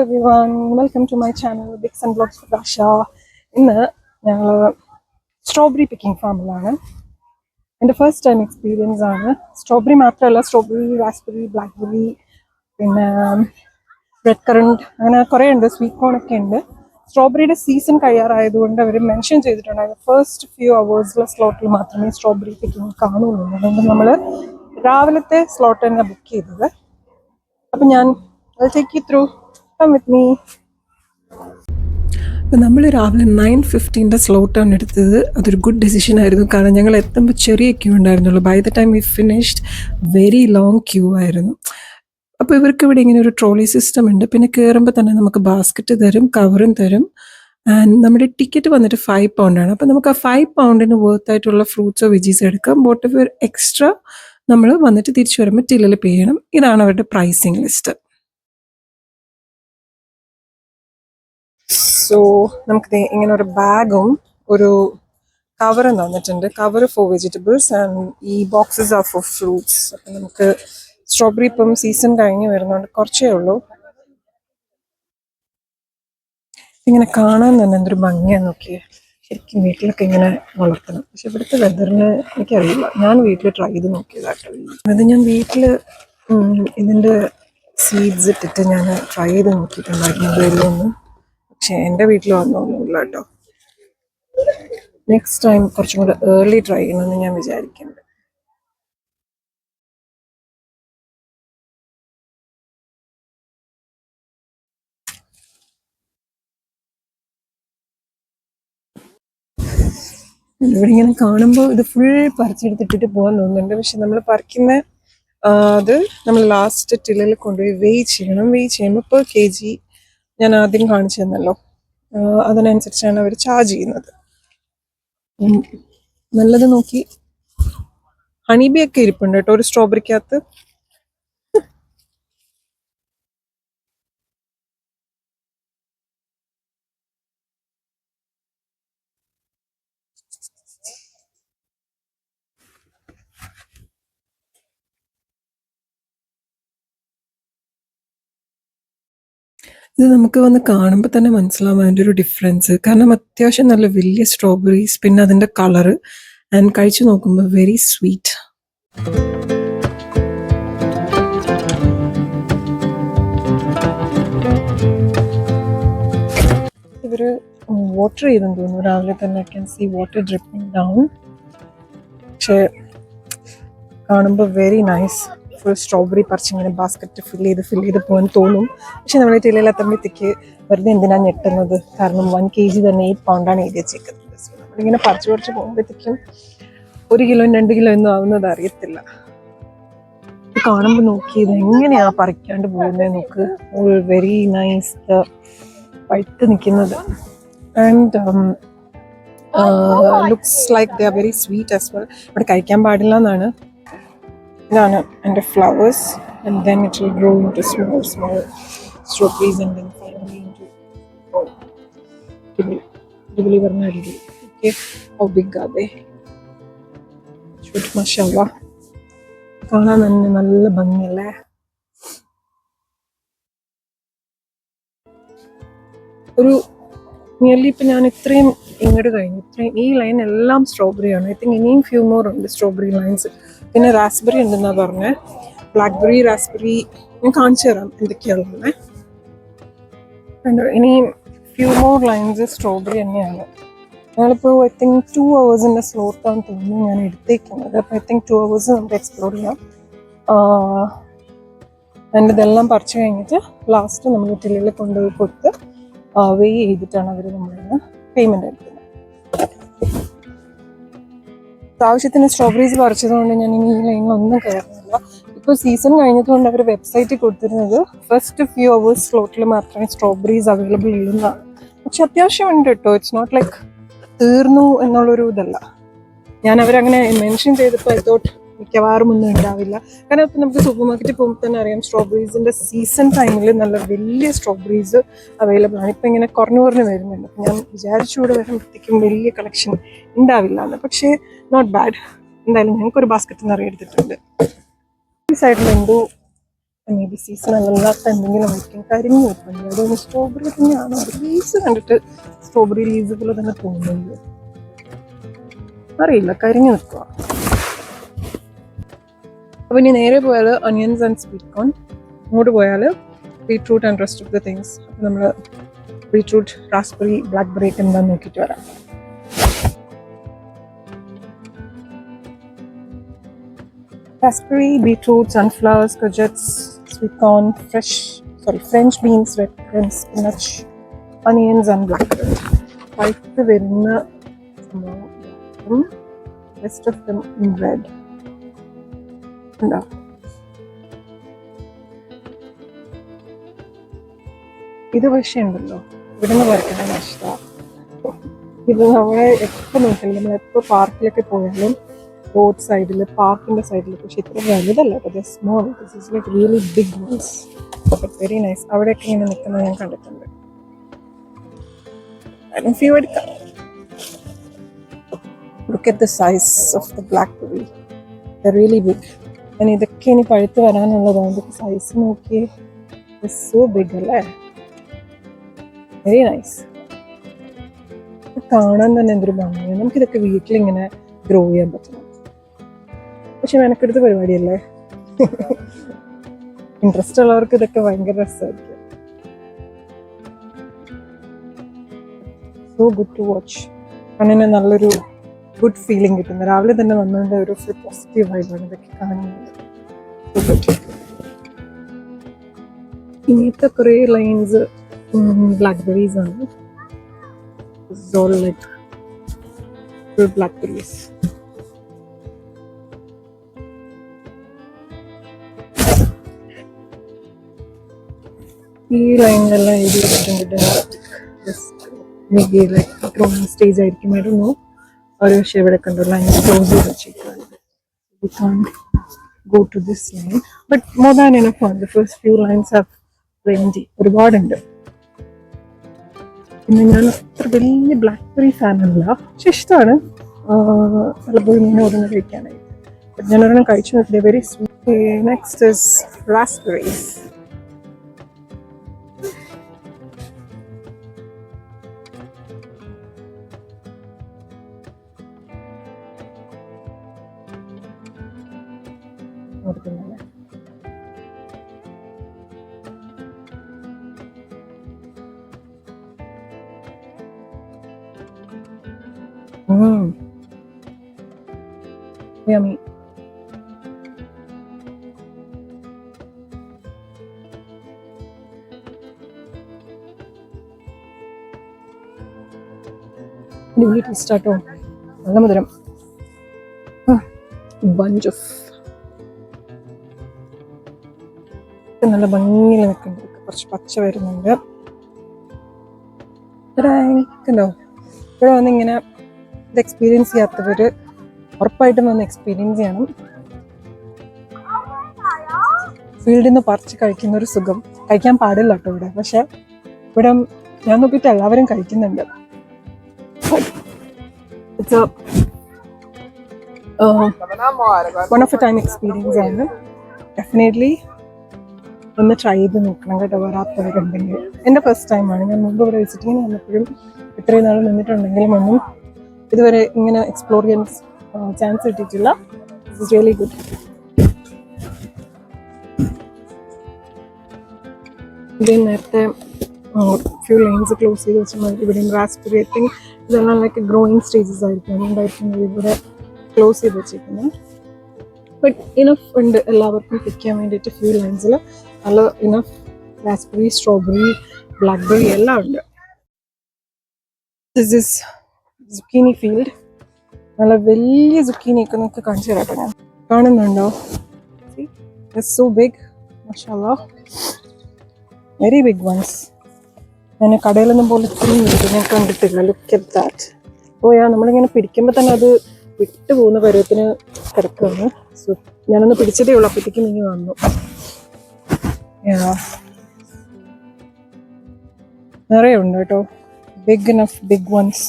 everyone, welcome to my channel Bix and Vlogs with Asha. ഇന്ന് ഞങ്ങൾ strawberry picking ഫാമിലാണ്. എൻ്റെ ഫസ്റ്റ് ടൈം എക്സ്പീരിയൻസ് ആണ്. സ്ട്രോബെറി മാത്രമല്ല, സ്ട്രോബെറി, റാസ്ബെറി, ബ്ലാക്ക്ബെറി, പിന്നെ റെഡ് കറണ്ട്, അങ്ങനെ കുറേ ഉണ്ട്. സ്വീറ്റ് കോൺ ഒക്കെ ഉണ്ട്. സ്ട്രോബെറിയുടെ സീസൺ കഴിയാറായതുകൊണ്ട് അവർ മെൻഷൻ ചെയ്തിട്ടുണ്ടായിരുന്നു ഫസ്റ്റ് ഫ്യൂ അവേഴ്സിലെ സ്ലോട്ടിൽ മാത്രമേ സ്ട്രോബെറി പിക്കിംഗ് കാണുള്ളൂ. അതുകൊണ്ട് നമ്മൾ രാവിലത്തെ സ്ലോട്ട് തന്നെ ബുക്ക് ചെയ്തത്. അപ്പം ഞാൻ I'll take you through. Come with me. അപ്പോൾ നമ്മൾ രാവിലെ 9:15 സ്ലോട്ടാണ് എടുത്തത്. അതൊരു ഗുഡ് ഡെസിഷൻ ആയിരുന്നു. കാരണം ഞങ്ങൾ എത്തുമ്പോൾ ചെറിയ ക്യൂ ഉണ്ടായിരുന്നുള്ളൂ. By the time we finished very long queue ആയിരുന്നു. അപ്പോൾ ഇവർക്ക് ഇവിടെ ഇങ്ങനെ ഒരു ട്രോളി സിസ്റ്റം ഉണ്ട്. പിന്നെ കയറുമ്പോൾ തന്നെ നമുക്ക് ബാസ്ക്കറ്റ് തരും, കവറും തരും. ആൻഡ് നമ്മുടെ ടിക്കറ്റ് വന്നിട്ട് £5 ആണ്. അപ്പോൾ നമുക്ക് ആ £5 വർത്ത് ആയിട്ടുള്ള ഫ്രൂട്ട്സോ വെജീസോ എടുക്കാം. വോട്ട് എവർ എക്സ്ട്രാ നമ്മൾ വന്നിട്ട് തിരിച്ചു വരുമ്പോൾ ടില്ലിൽ പേ ചെയ്യണം. ഇതാണ് അവരുടെ പ്രൈസിങ് ലിസ്റ്റ്. സോ നമുക്ക് ഇങ്ങനെ ഒരു ബാഗും ഒരു കവറും തന്നിട്ടുണ്ട്. കവർ ഫോർ വെജിറ്റബിൾസ് ആൻഡ് ഈ ബോക്സസ് ആർ ഫോർ ഫ്രൂട്ട്സ്. അപ്പം നമുക്ക് സ്ട്രോബെറി ഇപ്പം സീസൺ കഴിഞ്ഞ് വരുന്നുണ്ട്, കുറച്ചേ ഉള്ളൂ. ഇങ്ങനെ കാണാൻ തന്നെ എന്തൊരു ഭംഗിയാന്ന് നോക്കിയേ. ശരിക്കും വീട്ടിലൊക്കെ ഇങ്ങനെ വളർത്തണം. പക്ഷെ ഇവിടുത്തെ വെതറിന് എനിക്കറിയില്ല. ഞാൻ വീട്ടിൽ ട്രൈ ചെയ്ത് നോക്കിയതാട്ടോ. അത് ഞാൻ വീട്ടിൽ ഇതിൻ്റെ സീഡ്സ് ഇട്ടിട്ട് ഞാൻ ട്രൈ ചെയ്ത് നോക്കിയിട്ടുണ്ടായിരുന്നു വെയിലൊന്നും. പക്ഷെ എൻ്റെ വീട്ടിൽ വന്നൊന്നുമില്ല കേട്ടോ. നെക്സ്റ്റ് ടൈം കുറച്ചും കൂടെ ഏർലി ട്രൈ ചെയ്യണമെന്ന് ഞാൻ വിചാരിക്കുന്നുണ്ട്. ഇവിടെ ഇങ്ങനെ കാണുമ്പോൾ ഇത് ഫുൾ പറിച്ചെടുത്തിട്ടിട്ട് പോകാൻ തോന്നുന്നുണ്ട്. പക്ഷെ നമ്മൾ പറിക്കുന്ന അത് നമ്മൾ ലാസ്റ്റ് ടില്ലിൽ കൊണ്ടുപോയി വെയ് ചെയ്യണം. വെയ് ചെയ്യുമ്പോൾ per kg ഞാൻ ആദ്യം കാണിച്ചു തന്നല്ലോ, അതിനനുസരിച്ചാണ് അവർ ചാർജ് ചെയ്യുന്നത്. നല്ലത് നോക്കി. ഹണിബി ഒക്കെ ഇരിപ്പുണ്ട് കേട്ടോ ഒരു സ്ട്രോബെറിക്കകത്ത്. ഇത് നമുക്ക് വന്ന് കാണുമ്പോൾ തന്നെ മനസ്സിലാവും അതിൻ്റെ ഒരു ഡിഫറൻസ്. കാരണം അത്യാവശ്യം നല്ല വലിയ സ്ട്രോബെറീസ്, പിന്നെ അതിൻ്റെ കളറ്, ആൻഡ് കഴിച്ചു നോക്കുമ്പോൾ വെരി സ്വീറ്റ്. ഇവർ വാട്ടർ ചെയ്തെന്ന് തോന്നുന്നു രാവിലെ തന്നെ. Can see water dripping down. പക്ഷേ കാണുമ്പോൾ വെരി നൈസ്. ഫുൾ സ്ട്രോബെറി പറിച്ചിങ്ങനെ ബാസ്ക്കറ്റ് ഫിൽ ചെയ്ത് പോകാൻ തോന്നും. പക്ഷെ നമ്മൾ ടില്ലിലെത്തുമ്പോഴത്തേക്ക് വെറുതെ എന്തിനാണ് ഞെട്ടുന്നത്? കാരണം 1 kg തന്നെ £8 എഴുതി വെച്ചേക്കുന്നത്. സോ നമ്മളിങ്ങനെ പറിച്ച് പോകുമ്പോഴത്തേക്കും 1 കിലോ 2 കിലോ ഒന്നും ആവുന്നത് അറിയത്തില്ല. കാണുമ്പോൾ നോക്കിയത് എങ്ങനെയാ പറിക്കാണ്ട് പോകുന്നത് നോക്ക്. വെരി നൈസ് പഴുത്ത് നിൽക്കുന്നത്. And looks like they are very sweet as well. ഇവിടെ കഴിക്കാൻ പാടില്ല എന്നാണ്. ഇതാണ് എൻ്റെ flowers. And then it will grow into small strawberries and then finally into ഡിബിലി പറഞ്ഞ അടിപൊളി. Okay, how big are they? മാഷാഅല്ലാ, കാണാൻ തന്നെ നല്ല ഭംഗിയല്ലേ. ഒരു നിയർലി ഇപ്പം ഞാൻ ഇത്രയും ഇങ്ങോട്ട് കഴിഞ്ഞു. ഇത്രയും ഈ ലൈൻ എല്ലാം സ്ട്രോബെറിയാണ്. ഐ തിങ്ക് ഇനിയും ഫ്യൂ മോർ ഉണ്ട് സ്ട്രോബെറി ലൈൻസ്. പിന്നെ റാസ്ബെറി ഉണ്ടെന്നാണ് പറഞ്ഞത്. ബ്ലാക്ക്ബെറി, റാസ്ബെറി ഞാൻ കാണിച്ചു തരാം എന്തൊക്കെയാണുള്ളത്. ഇനി ഫ്യൂ മോർ ലൈൻസ് സ്ട്രോബെറി തന്നെയാണ്. ഞങ്ങളിപ്പോൾ ഐ തിങ്ക് 2 hours സ്ലോട്ടാണ് തോന്നുന്നു ഞാൻ എടുത്തേക്കുന്നത്. അപ്പോൾ ഐ തിങ്ക് 2 hours നമുക്ക് എക്സ്പ്ലോർ ചെയ്യാം. അതിൻ്റെ ഇതെല്ലാം പറിച്ചു കഴിഞ്ഞിട്ട് ലാസ്റ്റ് നമ്മൾ ടില്ലിൽ കൊണ്ടുപോയി കൊടുത്ത് വെയ് ചെയ്തിട്ടാണ് അവർ നമ്മളിന്ന് പേയ്മെൻറ്റ് എടുക്കുന്നത്. ആവശ്യത്തിന് സ്ട്രോബെറീസ് പറിച്ചതുകൊണ്ട് ഞാൻ ഇനി ഈ ലൈനിലൊന്നും കയറുന്നില്ല. ഇപ്പോൾ സീസൺ കഴിഞ്ഞതുകൊണ്ട് അവർ വെബ്സൈറ്റിൽ കൊടുത്തിരുന്നത് ഫസ്റ്റ് ഫ്യൂ അവേഴ്സ് സ്ലോട്ടിൽ മാത്രമേ സ്ട്രോബെറീസ് അവൈലബിൾ ഉള്ളൂന്നാണ്. പക്ഷെ അത്യാവശ്യം ഉണ്ട് കേട്ടോ. ഇറ്റ്സ് നോട്ട് ലൈക്ക് തീർന്നു എന്നുള്ളൊരു ഇതല്ല. ഞാൻ അവരങ്ങനെ മെൻഷൻ ചെയ്തപ്പോൾ ഐ തോട്ട് മിക്കവാറും ഒന്നും ഉണ്ടാവില്ല. കാരണം ഇപ്പം നമുക്ക് സൂപ്പർ മാർക്കറ്റിൽ പോകുമ്പോൾ തന്നെ അറിയാം സ്ട്രോബെറീസിൻ്റെ സീസൺ ടൈമിൽ നല്ല വലിയ സ്ട്രോബെറീസ് അവൈലബിൾ ആണ്. ഇപ്പം ഇങ്ങനെ കുറഞ്ഞു വരുന്നുണ്ട്. അപ്പം ഞാൻ വിചാരിച്ചു കൂടെ വരുമ്പോഴത്തേക്കും വലിയ കളക്ഷൻ ഉണ്ടാവില്ല എന്ന്. പക്ഷേ നോട്ട് ബാഡ്. എന്തായാലും ഞങ്ങൾക്കൊരു ബാസ്ക്കറ്റ് നിറയെ എടുത്തിട്ടുണ്ട്. ഈ സൈഡിൽ എന്തോ മേ ബി സീസൺ അല്ലാത്ത എന്തെങ്കിലും ആയിരിക്കും. കരിഞ്ഞു വെക്കുന്നത് അതൊന്ന് സ്ട്രോബെറി തന്നെയാണോ? ലീവ്സ് കണ്ടിട്ട് സ്ട്രോബെറി ലീവ്സ് പോലെ തന്നെ തോന്നുന്നത്, അറിയില്ല, കരിഞ്ഞു വെക്കുക. അപ്പോൾ ഇനി നേരെ പോയാൽ ഒനിയൻസ് ആൻഡ് സ്വീറ്റ് കോൺ, അങ്ങോട്ട് പോയാൽ beetroot and rest of the things. അപ്പോൾ നമ്മൾ ബീട്രൂട്ട്, റാസ്ബെറി, ബ്ലാക്ക്ബെറി ഒക്കെ എന്താണെന്ന് നോക്കിയിട്ട് വരാം. Raspberry, beetroot, sunflowers, courgettes, sweet corn, French beans, red currants, spinach, onions and blackberry. പഴുത്ത് വരുന്ന സംഭവം, rest of them in red. ഉണ്ടോ? ഇത് പക്ഷേ ഉണ്ടല്ലോ, ഇവിടെ നിന്ന് പറിക്കണം ഇഷ്ടമാണ്. ഇത് നമ്മളെ എപ്പോൾ നോക്കിയാലും, നമ്മളെപ്പോൾ പാർക്കിലൊക്കെ പോയാലും റോഡ് സൈഡിൽ, പാർക്കിന്റെ സൈഡിൽ, പക്ഷെ ഇത്ര വലുതല്ല, small. This is like really big ones, but very nice. അവിടെയൊക്കെ ഇങ്ങനെ നിൽക്കുന്നത് ഞാൻ കണ്ടിട്ടുണ്ട്. എടുക്കാം. Look at the size of the blackberry. They're really big. And ഇതൊക്കെ ഇനി പഴുത്ത് വരാനുള്ളതാണ്. ഇതൊക്കെ സൈസ് നോക്കിയേ, സോ ബിഗ് അല്ലേ, വെരി നൈസ്. കാണാൻ തന്നെ എന്തൊരു ഭംഗിയാണ്. നമുക്കിതൊക്കെ വീട്ടിലിങ്ങനെ ഗ്രോ ചെയ്യാൻ പറ്റണം. പക്ഷെ മെനക്കെടുത്ത പരിപാടിയല്ലേ. ഇൻട്രസ്റ്റ് ഉള്ളവർക്ക് ഇതൊക്കെ ഭയങ്കര രസമായിരിക്കും. So good to watch. കണ്ണിന് നല്ലൊരു ഗുഡ് ഫീലിംഗ് കിട്ടുന്നു. രാവിലെ തന്നെ വന്നുകൊണ്ട് ഒരു ഫുൾ പോസിറ്റീവ് വൈബാണ് ഇതൊക്കെ കാണുന്നത്. ഇങ്ങനത്തെ കുറേ ലൈൻസ് ബ്ലാക്ക്ബെറീസ് ആണ്. ബ്ലാക്ക്ബെറീസ്. ഈ ലൈനിലെല്ലാം എഴുതി വെച്ചിട്ടുണ്ട് ഗ്രോയിങ് സ്റ്റേജ് ആയിരിക്കും. ആയിരുന്നു ഒരു പക്ഷേ ഇവിടെ കണ്ടു ലൈൻ ക്ലോസ് ചെയ്ത് വെച്ചിരിക്കുകയാണ്. We can't go to this line, but more than enough on the first few lines have plenty. ഒരുപാടുണ്ട്. പിന്നെ ഞാൻ അത്ര വലിയ ബ്ലാക്ക്ബെറി ഫാനല്ല, പക്ഷെ ഇഷ്ടമാണ് പലപ്പോഴും ഇങ്ങനെ ഓരോന്ന് കഴിക്കാനായിട്ട്. ഞാനൊരെണ്ണം കഴിച്ചു നോക്കിയത് very sweet. Next is raspberries. Yummy. അടിപൊളി ടേസ്റ്റ് ആട്ടോ, നല്ല മധുരം. ബഞ്ച് ഓഫ് നല്ല ഭംഗിയിൽ നിൽക്കുന്നുണ്ട്. കുറച്ച് പച്ച വരുന്നുണ്ട്. ഉണ്ടോ? ഇവിടെ വന്ന് ഇങ്ങനെ ഇത് എക്സ്പീരിയൻസ് ചെയ്യാത്തവർ ഉറപ്പായിട്ടും വന്ന് എക്സ്പീരിയൻസ് ചെയ്യണം. ഫീൽഡിൽ നിന്ന് പറിച്ച് കഴിക്കുന്ന ഒരു സുഖം കഴിക്കാൻ പാടില്ല കേട്ടോ ഇവിടെ. പക്ഷെ ഇവിടെ ഞാൻ നോക്കിയിട്ട് എല്ലാവരും കഴിക്കുന്നുണ്ട്. It's one of A time experience ആണ്. ഡെഫിനറ്റ്ലി ഒന്ന് ട്രൈ ചെയ്ത് നോക്കണം കേട്ടോ, വരാത്തവരുണ്ടെങ്കിൽ. എൻ്റെ ഫസ്റ്റ് ടൈമാണ്. ഞാൻ മുമ്പ് ഇവിടെ വിസിറ്റിങ്ങിന് വന്നപ്പോഴും ഇത്രയും നാൾ നിന്നിട്ടുണ്ടെങ്കിലും ഒന്നും ഇതുവരെ ഇങ്ങനെ എക്സ്പ്ലോർ ചെയ്യാൻ ചാൻസ് കിട്ടിയിട്ടില്ല. It's really good. ഇത് നേരത്തെ ഫ്യൂ ലൈൻസ് ക്ലോസ് ചെയ്ത് വെച്ചാൽ ഇവിടെയും റാസ്ബെറി, ഐ തിങ്ക് ഇതെല്ലാം ലൈക്ക് ഗ്രോയിങ് സ്റ്റേജസ് ആയിരിക്കും, അതുകൊണ്ടായിരിക്കും ഇവിടെ ക്ലോസ് ചെയ്ത് വെച്ചിരിക്കുന്നത്. ബട്ട് ഇനഫ് ഉണ്ട് എല്ലാവർക്കും പിക്ക് ചെയ്യാൻ വേണ്ടിയിട്ട്. ഫ്യൂ ലൈൻസിൽ നല്ല ഇനഫ് റാസ്ബെറി, സ്ട്രോബെറി, ബ്ലാക്ക്ബെറി എല്ലാം ഉണ്ട്. This is zucchini field. നല്ല വലിയ സുക്കീനിയൊക്കെ നമുക്ക് കാണിച്ചു തരാം. ഞാൻ കാണുന്നുണ്ടോ? ഇറ്റ്സ് സോ ബിഗ്, മാഷാഅല്ലാഹ്, വെരി ബിഗ് വൺസ്. ഞാൻ കടയിലൊന്നും പോലെ ഞാൻ കണ്ടിട്ടില്ല. Look at that. നമ്മളിങ്ങനെ പിടിക്കുമ്പോൾ തന്നെ അത് വിട്ടു പോകുന്ന പരുവത്തിന് കിടക്കുകയാണ്. സോ ഞാനൊന്ന് പിടിച്ചതേ ഉള്ളൂ, അപ്പോഴത്തേക്കും ഇനി വന്നു. നിറയെ ഉണ്ട് കേട്ടോ, big enough big ones.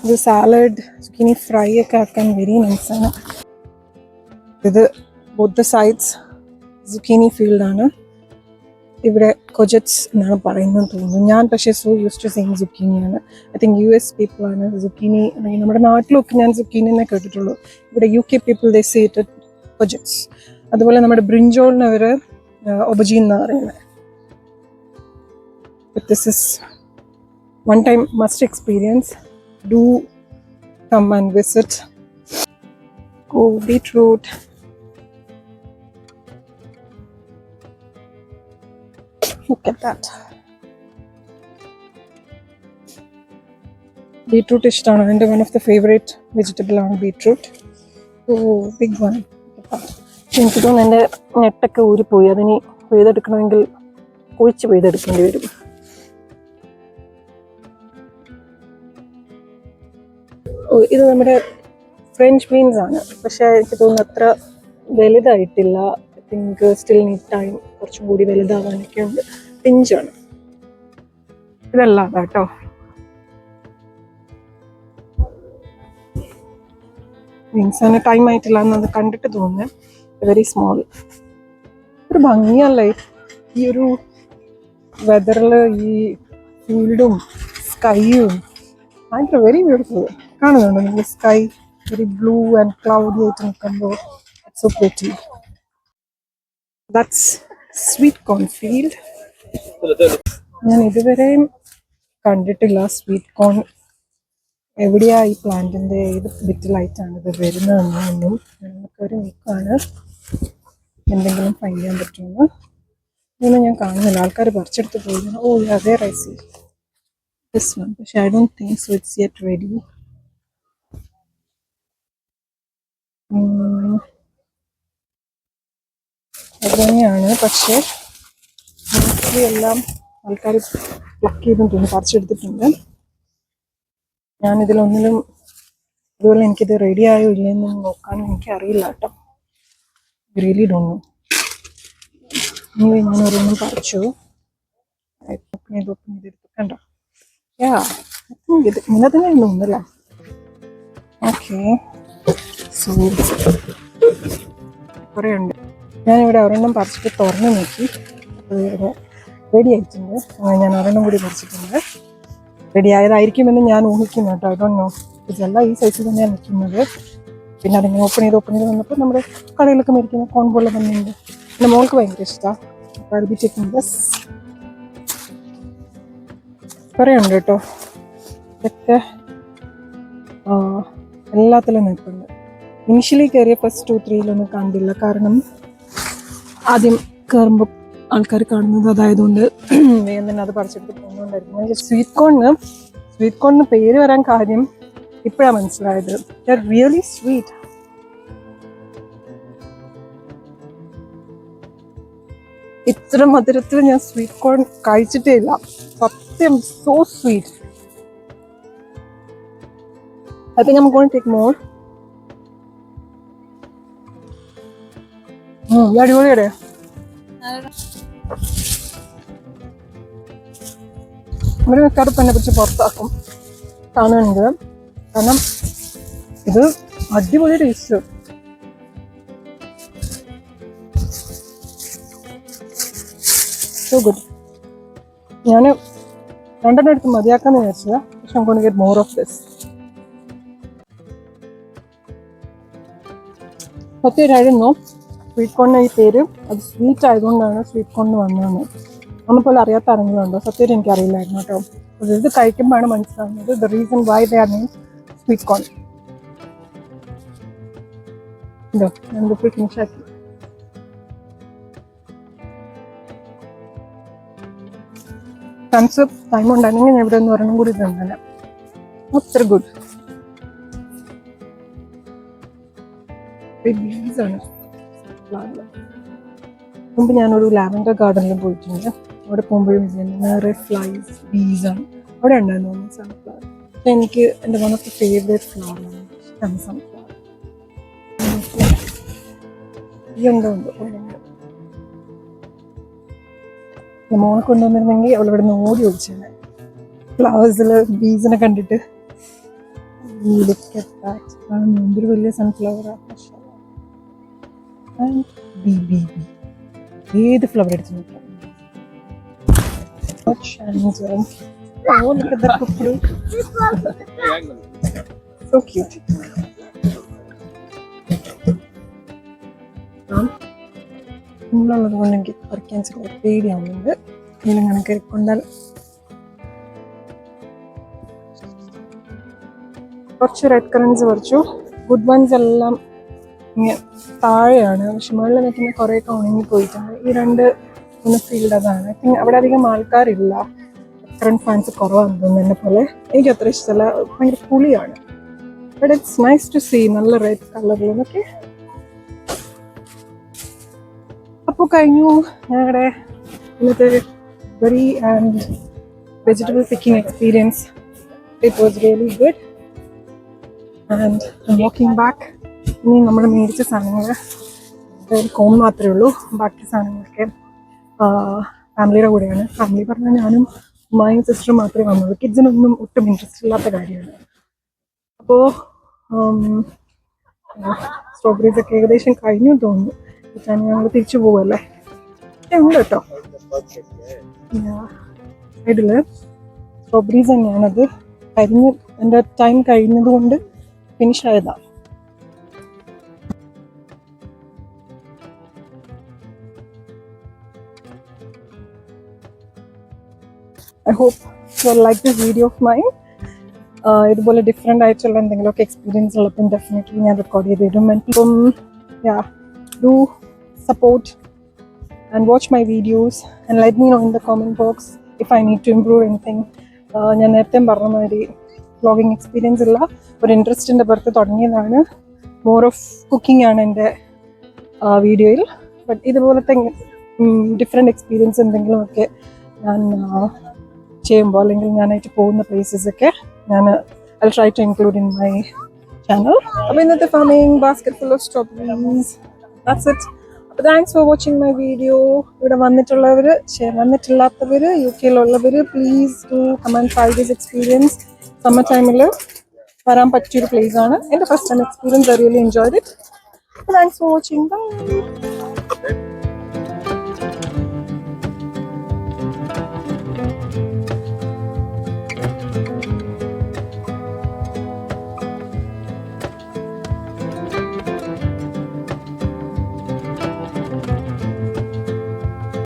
This salad zucchini fry ഒക്കെ ആക്കാൻ വെരി നൈസാണ്. ഇത് ബോത്ത് ദ സൈഡ്സ് zucchini ഫീൽഡാണ്. ഇവിടെ കൊജറ്റ്സ് എന്നാണ് പറയുന്നത് തോന്നുന്നു. ഞാൻ പക്ഷേ സോ യൂസ് ടു സെയിം zucchiniയാണ്. ഐ തിങ്ക് US പീപ്പിളാണ് zucchini, അല്ലെങ്കിൽ നമ്മുടെ നാട്ടിലൊക്കെ ഞാൻ zucchini എന്നേ കേട്ടിട്ടുള്ളൂ. ഇവിടെ UK people they say it courgettes. അതുപോലെ നമ്മുടെ ബ്രിഞ്ചോളിന് അവർ ഒബജീൻ എന്നാണ് പറയുന്നത്. This is one time must experience. Do come and visit. Oh, beetroot. Look at that. Beetroot ishtana, and one of the favorite vegetable on beetroot. Oh, big one. എനിക്ക് തോന്നുന്നു എൻ്റെ നെട്ടൊക്കെ ഊരിപ്പോയി. അതിന് പെയ്തെടുക്കണമെങ്കിൽ കുഴിച്ച് പെയ്തെടുക്കേണ്ടി വരും. ഇത് നമ്മുടെ ഫ്രഞ്ച് ബീൻസ് ആണ്. പക്ഷേ എനിക്ക് തോന്നുന്നു അത്ര വലുതായിട്ടില്ല. I think still need time. കുറച്ചും കൂടി വലുതാവാനൊക്കെ ഉണ്ട്. പിഞ്ചാണ്. ഇതല്ല കേട്ടോ. ബീൻസാണ് ടൈം ആയിട്ടില്ല എന്നത് കണ്ടിട്ട് തോന്നുന്നത്. Very small. ഒരു ഭംഗിയല്ലേ ഈ ഒരു വെതറിൽ ഈ ഫീൽഡും സ്കൈയും. ഭയങ്കര വെരി ബ്യൂട്ടിഫുൾ. കാണുന്നുണ്ടോ നിങ്ങൾ? Sky very blue and cloudy ആയിട്ട് നിൽക്കുമ്പോൾ so pretty. That's sweet corn field. ഞാൻ ഇതുവരെയും കണ്ടിട്ടില്ല സ്വീറ്റ് കോൺ എവിടെയാ ഈ പ്ലാന്റിൻ്റെ ഏത് ബിറ്റിലായിട്ടാണ് ഇത് വരുന്നതെന്നൊന്നും. നമുക്കൊരു വീക്കാണ് എന്തെങ്കിലും ഫൈൻഡ് ചെയ്യാൻ പറ്റുമെന്ന്. ഇതൊന്നും ഞാൻ കാണുന്നില്ല. ആൾക്കാർ പറിച്ചെടുത്ത് പോയിരുന്നു. ഓ അതേ rice this one, but I don't think so it's yet ready. അതുതന്നെയാണ്. പക്ഷേ മോസ്റ്റ്ലി എല്ലാം ആൾക്കാർ പ്ലക്ക് ചെയ്തിട്ടുണ്ട്, പറിച്ചെടുത്തിട്ടുണ്ട്. ഞാനിതിലൊന്നിലും അതുപോലെ എനിക്കിത് റെഡി ആയോ ഇല്ലെന്നൊന്നും നോക്കാനും എനിക്കറിയില്ല കേട്ടോ. Really don't know. ഇനി ഞാൻ ഓരോന്നും പറിച്ചു. ഇതെടുത്ത് കണ്ടോ? ഇത് ഇങ്ങനെ തന്നെ തോന്നുന്നില്ല. ഓക്കെ, സോ കുറേ ഉണ്ട്. ഞാനിവിടെ ഒരെണ്ണം പറിച്ചിട്ട് തുറന്ന് നോക്കി. അപ്പോൾ ഇവിടെ റെഡി ആയിട്ടുണ്ട്. ഞാൻ ഒരെണ്ണം കൂടി പറിച്ചിട്ടുണ്ട്. റെഡി ആയതായിരിക്കുമെന്ന് ഞാൻ ഊഹിക്കുന്നു കേട്ടോ. I don't know. ഇതെല്ലാം ഈ സൈസിൽ തന്നെയാണ് നിൽക്കുന്നത്. പിന്നെ അതിങ്ങനെ ഓപ്പൺ ചെയ്ത് വന്നപ്പോൾ നമ്മുടെ കടയിലൊക്കെ മേടിക്കുന്ന കോൺ പോലെ തന്നെയുണ്ട്. എൻ്റെ മോൾക്ക് ഭയങ്കര ഇഷ്ടമാണ്. അപ്പോൾ അത് ബിറ്റേക്കും ബസ് കുറേ ഉണ്ട് കേട്ടോ. ഇതൊക്കെ എല്ലാത്തിലും നിൽപ്പുണ്ട്. ഇനിഷ്യലി കയറിയ ഫസ്റ്റ് 2-3 കണ്ടില്ല. കാരണം ആദ്യം കയറുമ്പോൾ ആൾക്കാർ കാണുന്നത് അതായതുകൊണ്ട് വേഗം തന്നെ അത് പറിച്ചെടുത്ത് പോകുന്നുണ്ടായിരുന്നു. സ്വീറ്റ് കോണിന് പേര് വരാൻ കാര്യം ഇപ്പോഴാണ് മനസ്സിലായത്. Really sweet. ഇത്ര മധുരത്തിൽ ഞാൻ സ്വീറ്റ് കോൺ കഴിച്ചിട്ടേ ഇല്ല. സത്യം, so sweet. I think I'm going to take more. അടിപൊളിയല്ലേ? ഒരു കറുപ്പ് എന്നെ പിടിച്ച് പുറത്താക്കും കാണുന്നുണ്ട്. കാരണം ഇത് അടിപൊളി ടേസ്റ്റ്. So good. ഞാൻ 2 എടുത്ത് മതിയാക്കാന്ന് വിചാരിച്ചത്. പക്ഷെ I'm going to get more of this. സത്യമായിരുന്നു സ്വീറ്റ് കോണിന് ഈ പേര്. അത് സ്വീറ്റ് ആയതുകൊണ്ടാണ് സ്വീറ്റ് കോണിന് വന്നതെന്ന് ഒന്നുപോലെ അറിയാത്ത ആരെങ്കിലും ഉണ്ടോ? സത്യം എനിക്കറിയില്ലായിരുന്നു കേട്ടോ. ഇത് കഴിക്കുമ്പോഴാണ് മനസ്സിലാവുന്നത് the reason why they are named sweet corn. ഇതോ എന്തൊക്കെ ഫിനിഷാക്കി. കൺസെപ്റ്റ് ടൈം ഉണ്ടായിരുന്നെങ്കിൽ ഞാൻ ഇവിടെ ഒന്ന് ഒരെണ്ണം കൂടി തന്നെ. അത്ര ഗുഡ്. ബീസാണ്. മുമ്പ് ഞാനൊരു ലാവൻഡർ ഗാർഡനിലും പോയിട്ടുണ്ട്. അവിടെ പോകുമ്പോഴും നിറയെ ഫ്ലൈസ്, ബീസാണ് അവിടെ ഉണ്ടായിരുന്നു. സൺഫ്ലവർ എനിക്ക് എൻ്റെ വൺ ഓഫ് ദി ഫേവറേറ്റ് ഫ്ലവറാണ്. ഇഷ്ടമാണ് സൺഫ്ലവർ. ഉണ്ട് മോളെ കൊണ്ടുവന്നിരുന്നെങ്കിൽ അവളിവിടെ നിന്ന് ഓടി ഒളിച്ചത് ഫ്ലവേഴ്സിൽ ബീസിനെ കണ്ടിട്ട്. look at that. എന്തൊരു വലിയ സൺഫ്ലവർ ആൻഡ് BBB. ഏത് ഫ്ലവർ എടുത്ത് നോക്കാം. Oh, look at that cuckoo. So cute. ഉള്ളത് കൊണ്ട് എനിക്ക് പറിക്കാൻ ചെറിയ പേടിയാവുന്നുണ്ട്. ഇങ്ങനെ കയറി കൊണ്ടാൽ കുറച്ച് റെഡ് കറൻസ് പറിച്ചു. ഗുഡ് വൺസ് എല്ലാം ഇങ്ങനെ താഴെയാണ്. പക്ഷെ മുകളിൽ നിൽക്കുന്ന കുറേയൊക്കെ ഉണങ്ങി പോയിട്ടുണ്ട്. ഈ 2-3 ഫീൽഡ് അതാണ്. ഐ തിങ്ക് അവിടെ അധികം ആൾക്കാരില്ല. കറണ്ട് ഫാൻസ് കുറവാണെന്ന് തോന്നുന്നു എന്നെ പോലെ. എനിക്ക് അത്ര ഇഷ്ടമല്ല, ഭയങ്കര പുളിയാണ്. But it's nice to see, നല്ല റെഡ് കളറിലൊക്കെ. അപ്പോൾ കഴിഞ്ഞു ഞങ്ങളുടെ ഇന്നത്തെ berry and vegetable picking experience. It was really good. And walking back. ഇനി നമ്മൾ മേടിച്ച സാധനങ്ങൾ ഒരു കോം മാത്രമേ ഉള്ളൂ. ബാക്കി സാധനങ്ങളൊക്കെ ഫാമിലിയുടെ കൂടെയാണ്. ഫാമിലി പറഞ്ഞാൽ ഞാനും ഉമ്മായും സിസ്റ്ററും മാത്രമേ വന്നുള്ളൂ. കിഡ്സിനൊന്നും ഒട്ടും ഇൻട്രസ്റ്റ് ഇല്ലാത്ത കാര്യമാണ്. അപ്പോൾ സ്ട്രോബെറീസ് ഒക്കെ ഏകദേശം കഴിഞ്ഞു തോന്നുന്നു. ഞങ്ങൾ തിരിച്ചു പോവല്ലേ. ഉണ്ട് കേട്ടോ സൈഡില് സ്ട്രോബെറീസ് തന്നെയാണത്. എൻ്റെ ടൈം കഴിഞ്ഞത് കൊണ്ട് ഫിനിഷ് ആയതാണ്. I hope you all like this video of mine. ഇതുപോലെ ഡിഫറെൻ്റ് ആയിട്ടുള്ള എന്തെങ്കിലുമൊക്കെ എക്സ്പീരിയൻസ് ഉള്ളപ്പോൾ ഡെഫിനറ്റ്ലി ഞാൻ റെക്കോർഡ് ചെയ്ത് തരും. അപ്പം do support and watch my videos and let me know in the comment box if I need to improve anything. ഞാൻ നേരത്തെ പറഞ്ഞ മാതിരി വ്ളോഗിങ് എക്സ്പീരിയൻസ് ഉള്ള ഒരു ഇൻട്രസ്റ്റിൻ്റെ പുറത്ത് തുടങ്ങിയതാണ്. മോർ ഓഫ് കുക്കിംഗ് ആണ് എൻ്റെ വീഡിയോയിൽ. ബട്ട് ഇതുപോലത്തെ ഡിഫറെൻ്റ് എക്സ്പീരിയൻസ് എന്തെങ്കിലുമൊക്കെ ഞാൻ ചെയ്യുമ്പോൾ അല്ലെങ്കിൽ ഞാനായിട്ട് പോകുന്ന പ്ലേസസൊക്കെ ഞാൻ I'll try to include in my channel. അപ്പോൾ ഇന്നത്തെ farming basket full of strawberries. That's it. Thanks for watching my video. ഇവിടെ വന്നിട്ടുള്ളവർ, വന്നിട്ടില്ലാത്തവർ, UK-ലുള്ളവർ please do come and try this experience. Summer ടൈമിൽ വരാൻ പറ്റിയൊരു പ്ലേസ് ആണ്. എൻ്റെ first time experience. I really enjoyed it. Thanks for watching. Bye.